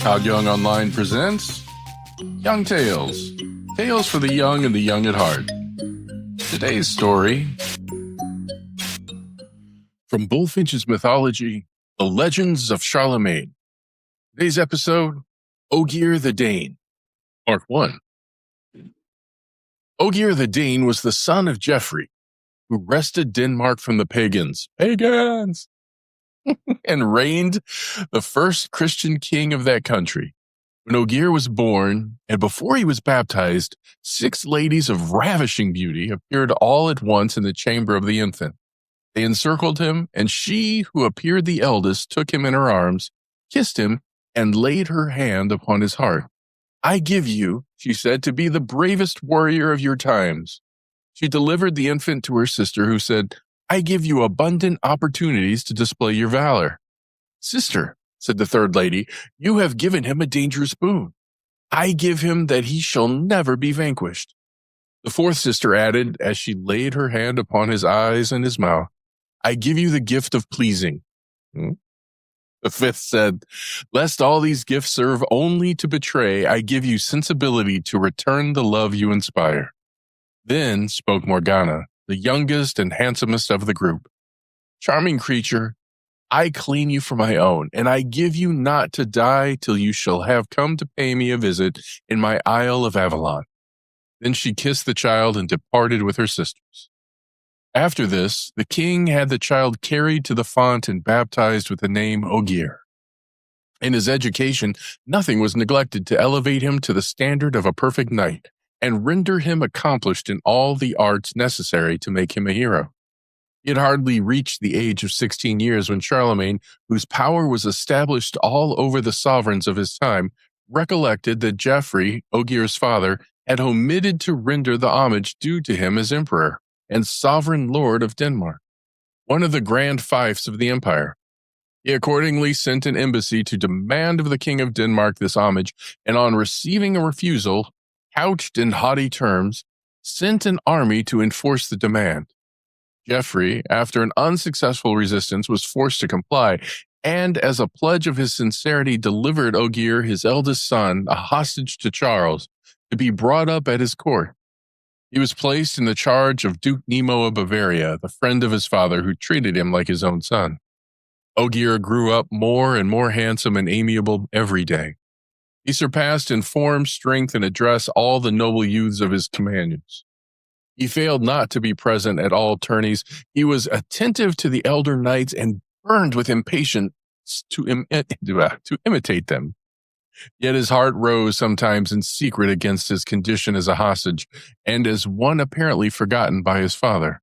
ToddYoungONLINE presents Young Tales. Tales for the young and the young at heart. Today's story from Bulfinch's mythology, The Legends of Charlemagne. Today's episode, Ogier the Dane, Part 1. Ogier the Dane was the son of Geoffrey, who wrested Denmark from the pagans, and reigned the first Christian king of that country. When Ogier was born, and before he was baptized, 6 ladies of ravishing beauty appeared all at once in the chamber of the infant. They encircled him, and she who appeared the eldest took him in her arms, kissed him, and laid her hand upon his heart. "I give you," she said, "to be the bravest warrior of your times." She delivered the infant to her sister, who said, "I give you abundant opportunities to display your valor." "Sister," said the third lady, "you have given him a dangerous boon. I give him that he shall never be vanquished." The fourth sister added, as she laid her hand upon his eyes and his mouth, "I give you the gift of pleasing." The fifth said, "Lest all these gifts serve only to betray, I give you sensibility to return the love you inspire." Then spoke Morgana, the youngest and handsomest of the group. "Charming creature, I claim you for my own, and I give you not to die till you shall have come to pay me a visit in my Isle of Avalon." Then she kissed the child and departed with her sisters. After this, the king had the child carried to the font and baptized with the name Ogier. In his education, nothing was neglected to elevate him to the standard of a perfect knight, and render him accomplished in all the arts necessary to make him a hero. He had hardly reached the age of 16 years when Charlemagne, whose power was established all over the sovereigns of his time, recollected that Geoffrey, Ogier's father, had omitted to render the homage due to him as emperor and sovereign lord of Denmark, one of the grand fiefs of the empire. He accordingly sent an embassy to demand of the king of Denmark this homage, and on receiving a refusal, couched in haughty terms, sent an army to enforce the demand. Geoffrey, after an unsuccessful resistance, was forced to comply, and as a pledge of his sincerity delivered Ogier, his eldest son, a hostage to Charles, to be brought up at his court. He was placed in the charge of Duke Nemo of Bavaria, the friend of his father, who treated him like his own son. Ogier grew up more and more handsome and amiable every day. He surpassed in form, strength, and address all the noble youths of his companions. He failed not to be present at all tourneys. He was attentive to the elder knights and burned with impatience to imitate them. Yet his heart rose sometimes in secret against his condition as a hostage, and as one apparently forgotten by his father.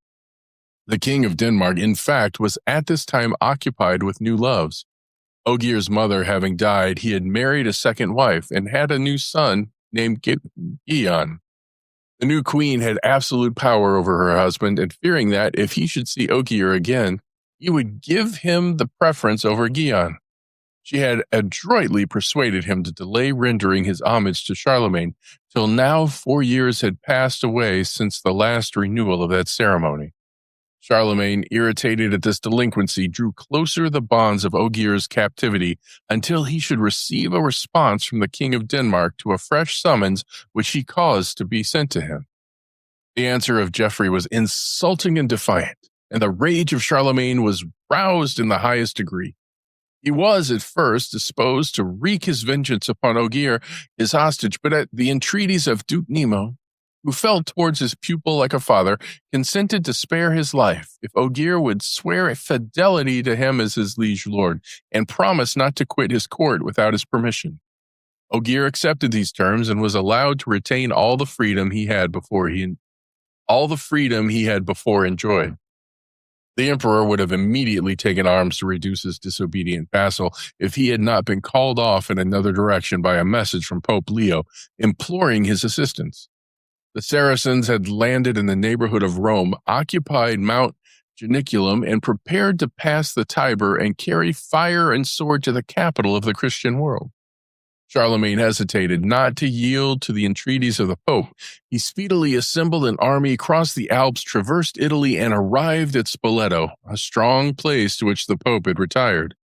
The king of Denmark, in fact, was at this time occupied with new loves. Ogier's mother having died, he had married a second wife and had a new son named Gian. The new queen had absolute power over her husband, and fearing that if he should see Ogier again, he would give him the preference over Gian. She had adroitly persuaded him to delay rendering his homage to Charlemagne till now 4 years had passed away since the last renewal of that ceremony. Charlemagne, irritated at this delinquency, drew closer the bonds of Ogier's captivity until he should receive a response from the king of Denmark to a fresh summons which he caused to be sent to him. The answer of Geoffrey was insulting and defiant, and the rage of Charlemagne was roused in the highest degree. He was at first disposed to wreak his vengeance upon Ogier, his hostage, but at the entreaties of Duke Nemo, who felt towards his pupil like a father, consented to spare his life if Ogier would swear fidelity to him as his liege lord and promise not to quit his court without his permission. Ogier accepted these terms and was allowed to retain all the freedom he had before enjoyed. The emperor would have immediately taken arms to reduce his disobedient vassal if he had not been called off in another direction by a message from Pope Leo imploring his assistance. The Saracens had landed in the neighborhood of Rome, occupied Mount Janiculum, and prepared to pass the Tiber and carry fire and sword to the capital of the Christian world. Charlemagne hesitated not to yield to the entreaties of the Pope. He speedily assembled an army, crossed the Alps, traversed Italy, and arrived at Spoleto, a strong place to which the Pope had retired.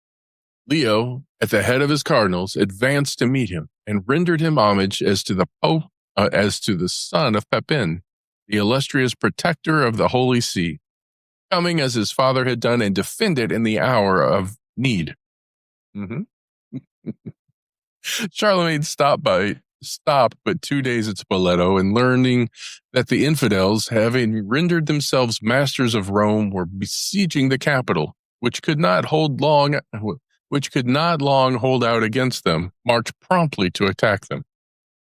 Leo, at the head of his cardinals, advanced to meet him and rendered him homage as to the Pope, as to the son of Pepin, the illustrious protector of the Holy See, coming as his father had done and defended in the hour of need. Mhm. Charlemagne stopped but 2 days at Spoleto, and learning that the infidels, having rendered themselves masters of Rome, were besieging the capital, which could not long hold out against them, marched promptly to attack them.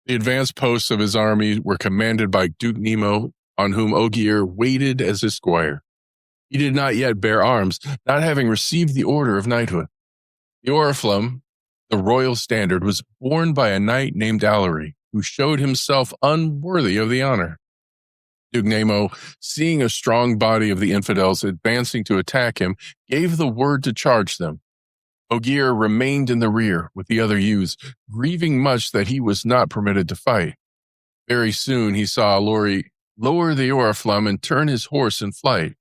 The advanced posts of his army were commanded by Duke Nemo, on whom Ogier waited as his squire. He did not yet bear arms, not having received the order of knighthood. The oriflamme, the royal standard, was borne by a knight named Alarie, who showed himself unworthy of the honor. Duke Nemo, seeing a strong body of the infidels advancing to attack him, gave the word to charge them. Ogier remained in the rear with the other youths, grieving much that he was not permitted to fight. Very soon he saw Alarie lower the oriflamme and turn his horse in flight.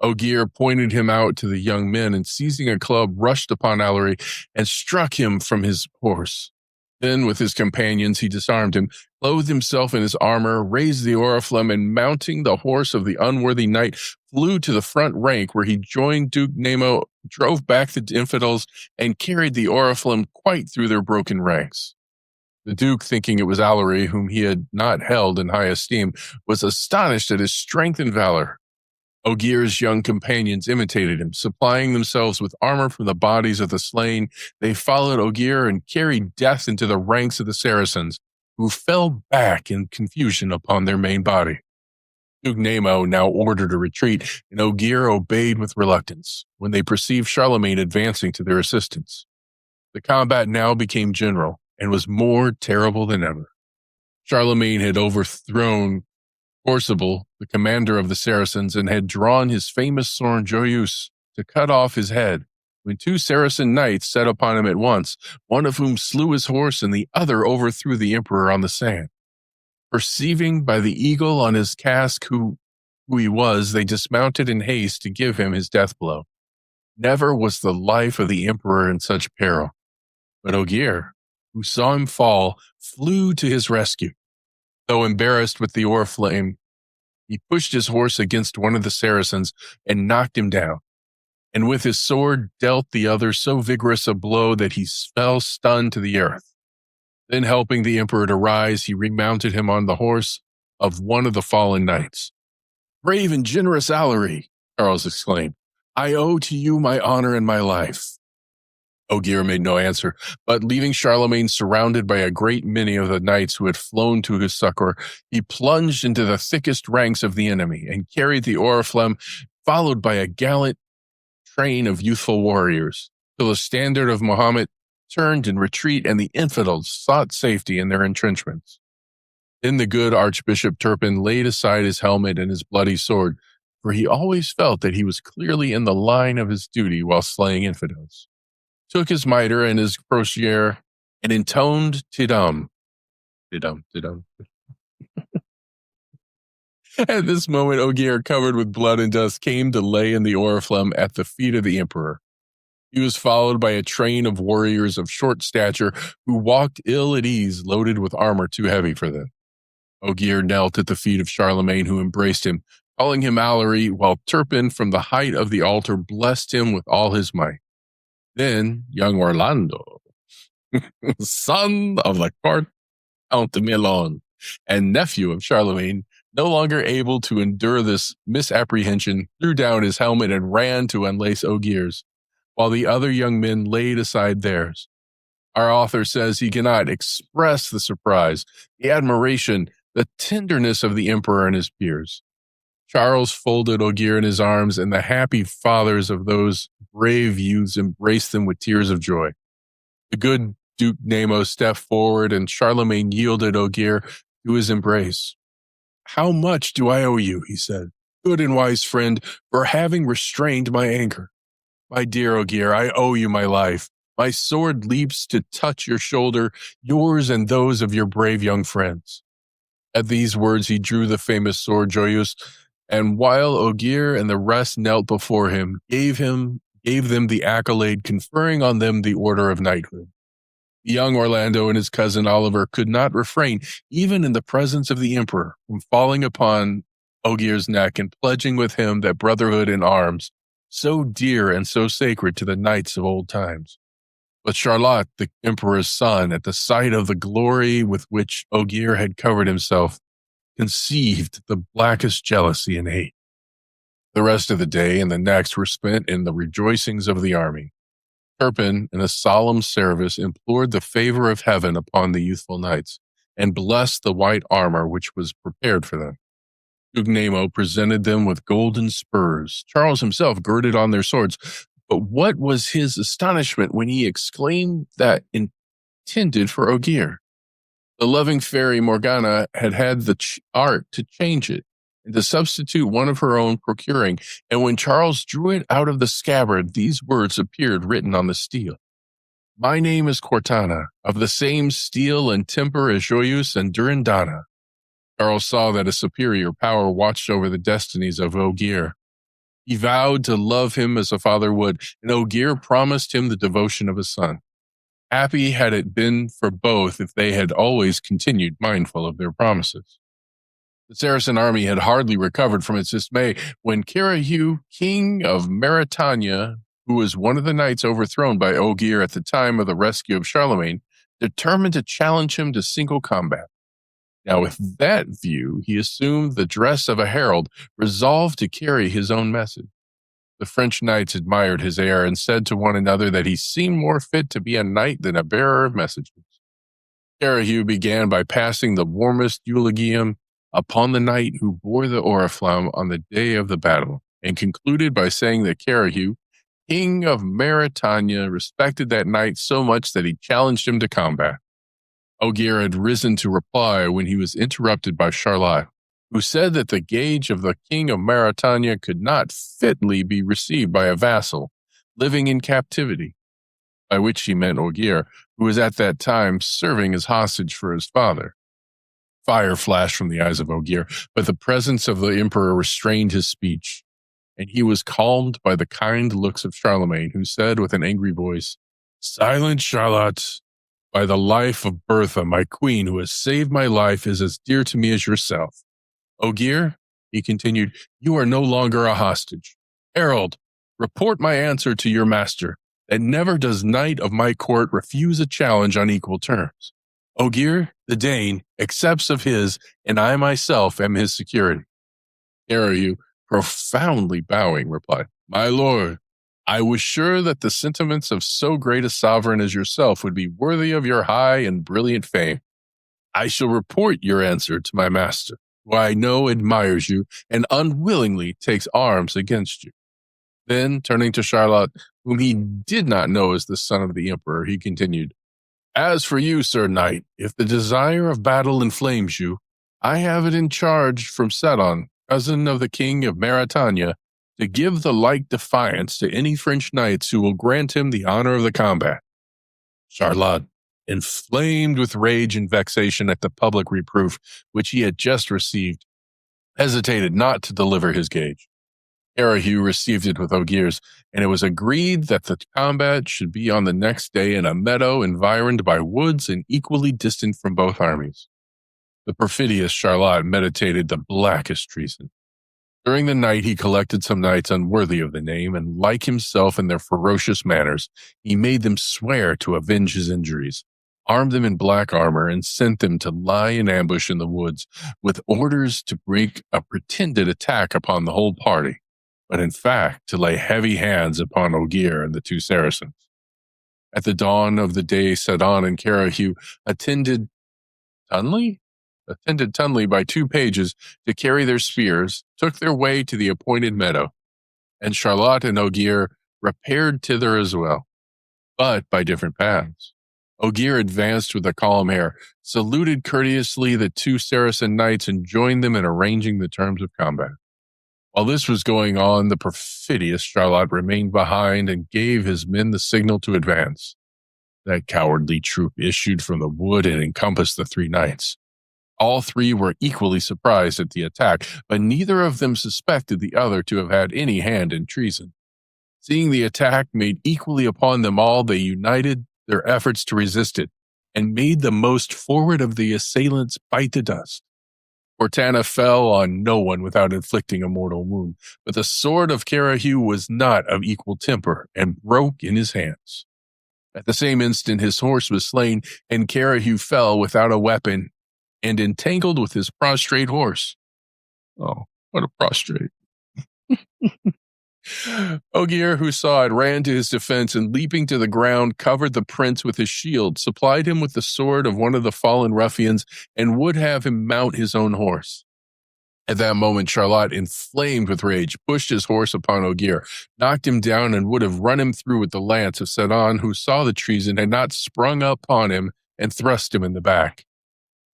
Ogier pointed him out to the young men, and seizing a club, rushed upon Alarie and struck him from his horse. Then, with his companions, he disarmed him, clothed himself in his armor, raised the oriflamme, and mounting the horse of the unworthy knight, flew to the front rank, where he joined Duke Nemo, drove back the infidels, and carried the oriflamme quite through their broken ranks. The Duke, thinking it was Alarie, whom he had not held in high esteem, was astonished at his strength and valor. Ogier's young companions imitated him, supplying themselves with armor from the bodies of the slain. They followed Ogier and carried death into the ranks of the Saracens, who fell back in confusion upon their main body. Duke Nemo now ordered a retreat, and Ogier obeyed with reluctance when they perceived Charlemagne advancing to their assistance. The combat now became general and was more terrible than ever. Charlemagne had overthrown Forcible, the commander of the Saracens, and had drawn his famous sword Joyeuse to cut off his head, when 2 Saracen knights set upon him at once, one of whom slew his horse and the other overthrew the emperor on the sand. Perceiving by the eagle on his casque who he was, they dismounted in haste to give him his death blow. Never was the life of the emperor in such peril. But Ogier, who saw him fall, flew to his rescue. Though embarrassed with the oriflamme, he pushed his horse against one of the Saracens and knocked him down, and with his sword dealt the other so vigorous a blow that he fell stunned to the earth. Then, helping the emperor to rise, he remounted him on the horse of one of the fallen knights. "Brave and generous Alarie," Charles exclaimed, "I owe to you my honor and my life." Ogier made no answer, but leaving Charlemagne surrounded by a great many of the knights who had flown to his succor, he plunged into the thickest ranks of the enemy and carried the oriflamme, followed by a gallant train of youthful warriors, till the standard of Mohammed turned in retreat and the infidels sought safety in their entrenchments. Then the good Archbishop Turpin laid aside his helmet and his bloody sword, for he always felt that he was clearly in the line of his duty while slaying infidels, took his mitre and his crosier, and intoned Tidum. Tidum, Tidum. At this moment, Ogier, covered with blood and dust, came to lay in the oriflamme at the feet of the emperor. He was followed by a train of warriors of short stature who walked ill at ease, loaded with armor too heavy for them. Ogier knelt at the feet of Charlemagne, who embraced him, calling him Alarie, while Turpin, from the height of the altar, blessed him with all his might. Then young Orlando, son of the Count de Milan and nephew of Charlemagne, no longer able to endure this misapprehension, threw down his helmet and ran to unlace Ogier's, while the other young men laid aside theirs. Our author says he cannot express the surprise, the admiration, the tenderness of the emperor and his peers. Charles folded Ogier in his arms, and the happy fathers of those brave youths embraced them with tears of joy. The good Duke Nemo stepped forward, and Charlemagne yielded Ogier to his embrace. "How much do I owe you," he said, "good and wise friend, for having restrained my anger? My dear Ogier, I owe you my life. My sword leaps to touch your shoulder, yours and those of your brave young friends." At these words, he drew the famous sword Joyeuse, and while Ogier and the rest knelt before him, gave him gave them the accolade, conferring on them the order of knighthood. Young Orlando and his cousin Oliver could not refrain, even in the presence of the emperor, from falling upon Ogier's neck and pledging with him that brotherhood in arms, so dear and so sacred to the knights of old times. But Charlotte, the emperor's son, at the sight of the glory with which Ogier had covered himself, conceived the blackest jealousy and hate. The rest of the day and the next were spent in the rejoicings of the army. Turpin, in a solemn service, implored the favor of heaven upon the youthful knights, and blessed the white armor which was prepared for them. Gugnemo presented them with golden spurs. Charles himself girded on their swords. But what was his astonishment when he exclaimed that intended for Ogier? The loving fairy Morgana had the art to change it and to substitute one of her own procuring, and when Charles drew it out of the scabbard, these words appeared written on the steel. My name is Cortana, of the same steel and temper as Joyeuse and Durindana. Charles saw that a superior power watched over the destinies of Ogier. He vowed to love him as a father would, and Ogier promised him the devotion of a son. Happy had it been for both if they had always continued mindful of their promises. The Saracen army had hardly recovered from its dismay when Carahue, king of Mauritania, who was one of the knights overthrown by Ogier at the time of the rescue of Charlemagne, determined to challenge him to single combat. Now, with that view, he assumed the dress of a herald, resolved to carry his own message. The French knights admired his air and said to one another that he seemed more fit to be a knight than a bearer of messages. Carahue began by passing the warmest eulogium upon the knight who bore the oriflamme on the day of the battle, and concluded by saying that Carahue, king of Mauritania, respected that knight so much that he challenged him to combat. Ogier had risen to reply when he was interrupted by Charlotte, who said that the gage of the king of Mauritania could not fitly be received by a vassal living in captivity, by which she meant Ogier, who was at that time serving as hostage for his father. Fire flashed from the eyes of Ogier, but the presence of the emperor restrained his speech, and he was calmed by the kind looks of Charlemagne, who said with an angry voice, Silence, Charlotte. By the life of Bertha, my queen, who has saved my life, is as dear to me as yourself. Ogier, he continued, you are no longer a hostage. Herald, report my answer to your master, that never does knight of my court refuse a challenge on equal terms. Ogier the Dane accepts of his, and I myself am his security. Carahue, profoundly bowing, replied, My lord, I was sure that the sentiments of so great a sovereign as yourself would be worthy of your high and brilliant fame. I shall report your answer to my master, who I know admires you and unwillingly takes arms against you. Then, turning to Charlotte, whom he did not know as the son of the emperor, he continued, As for you, sir knight, if the desire of battle inflames you, I have it in charge from Sedon, cousin of the king of Mauritania, to give the like defiance to any French knights who will grant him the honor of the combat. Charlotte, inflamed with rage and vexation at the public reproof which he had just received, hesitated not to deliver his gage. Carahue received it with Ogier's, and it was agreed that the combat should be on the next day in a meadow environed by woods and equally distant from both armies. The perfidious Charlotte meditated the blackest treason. During the night he collected some knights unworthy of the name, and like himself in their ferocious manners, he made them swear to avenge his injuries, armed them in black armor, and sent them to lie in ambush in the woods, with orders to break a pretended attack upon the whole party, but in fact to lay heavy hands upon Ogier and the two Saracens. At the dawn of the day, Sedon and Carahue attended Tunley by two pages to carry their spears, took their way to the appointed meadow, and Charlotte and Ogier repaired thither as well, but by different paths. Ogier advanced with a calm air, saluted courteously the two Saracen knights, and joined them in arranging the terms of combat. While this was going on, the perfidious Charlotte remained behind and gave his men the signal to advance. That cowardly troop issued from the wood and encompassed the three knights. All three were equally surprised at the attack, but neither of them suspected the other to have had any hand in treason. Seeing the attack made equally upon them all, they united their efforts to resist it and made the most forward of the assailants bite the dust. Cortana fell on no one without inflicting a mortal wound, but the sword of Carahu was not of equal temper and broke in his hands. At the same instant, his horse was slain, and Carahu fell without a weapon and entangled with his prostrate horse. Oh, what a prostrate. Ogier, who saw it, ran to his defense and, leaping to the ground, covered the prince with his shield, supplied him with the sword of one of the fallen ruffians, and would have him mount his own horse. At that moment, Charlotte, inflamed with rage, pushed his horse upon Ogier, knocked him down, and would have run him through with the lance if Sedan, who saw the treason, had not sprung upon him and thrust him in the back.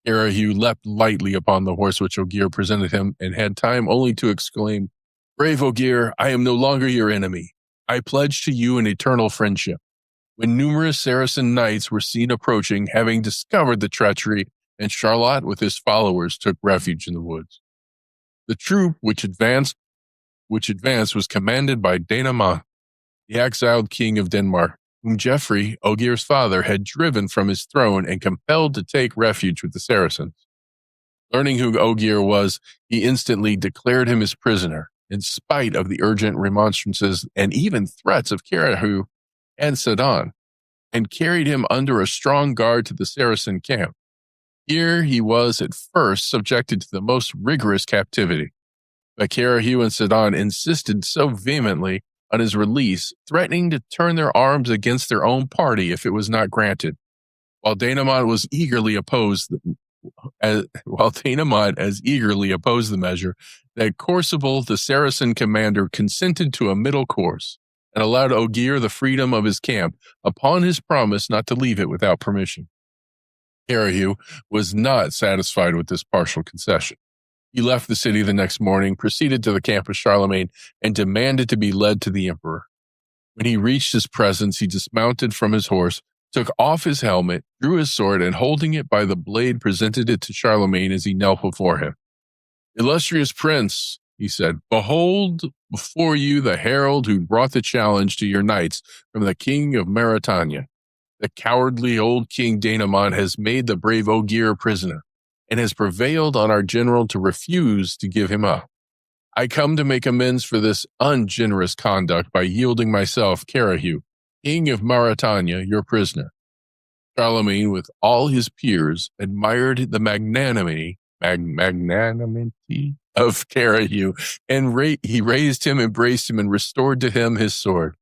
Carahu leapt lightly upon the horse which Ogier presented him, and had time only to exclaim, "Brave Ogier, I am no longer your enemy. I pledge to you an eternal friendship." When numerous Saracen knights were seen approaching, having discovered the treachery, and Charlotte with his followers took refuge in the woods. The troop which advanced was commanded by Danamon, the exiled king of Denmark, whom Geoffrey, Ogier's father, had driven from his throne and compelled to take refuge with the Saracens. Learning who Ogier was, he instantly declared him his prisoner, in spite of the urgent remonstrances and even threats of Carahu and Sedan, and carried him under a strong guard to the Saracen camp. Here he was at first subjected to the most rigorous captivity, but Carahu and Sedan insisted so vehemently on his release, threatening to turn their arms against their own party if it was not granted, while Danamon as eagerly opposed the measure, that Corsible, the Saracen commander, consented to a middle course and allowed Ogier the freedom of his camp upon his promise not to leave it without permission. Carahu was not satisfied with this partial concession. He left the city the next morning, proceeded to the camp of Charlemagne, and demanded to be led to the emperor. When he reached his presence, he dismounted from his horse, took off his helmet, drew his sword, and holding it by the blade, presented it to Charlemagne as he knelt before him. "Illustrious prince," he said, "behold before you the herald who brought the challenge to your knights from the king of Mauritania. The cowardly old king Danamon has made the brave Ogier prisoner, and has prevailed on our general to refuse to give him up. I come to make amends for this ungenerous conduct by yielding myself, Carahu, king of Mauritania, your prisoner." Charlemagne, with all his peers, admired the magnanimity of Carahu, and he raised him, embraced him, and restored to him his sword.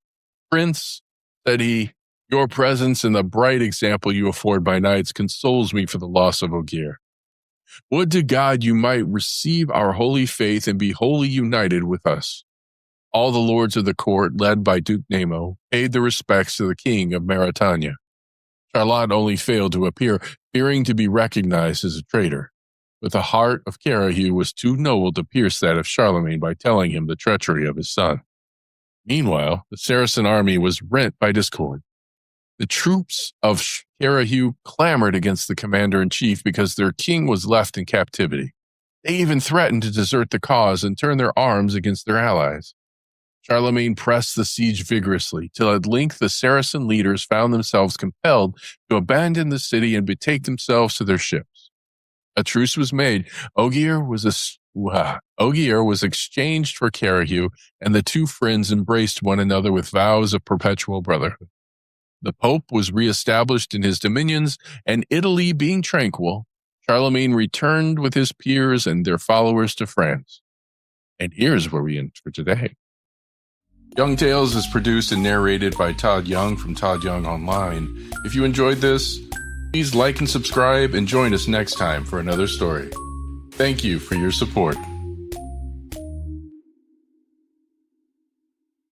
"Prince," said he, "your presence and the bright example you afford my knights consoles me for the loss of Ogier. Would to God you might receive our holy faith and be wholly united with us." All the lords of the court, led by Duke Nemo, paid their respects to the king of Mauritania. Charlotte only failed to appear, fearing to be recognized as a traitor. But the heart of Carahu was too noble to pierce that of Charlemagne by telling him the treachery of his son. Meanwhile, the Saracen army was rent by discord. The troops of Carahu clamored against the commander-in-chief because their king was left in captivity. They even threatened to desert the cause and turn their arms against their allies. Charlemagne pressed the siege vigorously, till at length the Saracen leaders found themselves compelled to abandon the city and betake themselves to their ships. A truce was made. Ogier was exchanged for Carahu, and the two friends embraced one another with vows of perpetual brotherhood. The Pope was reestablished in his dominions, and Italy being tranquil, Charlemagne returned with his peers and their followers to France. And here's where we end for today. Young Tales is produced and narrated by Todd Young from Todd Young Online. If you enjoyed this, please like and subscribe and join us next time for another story. Thank you for your support.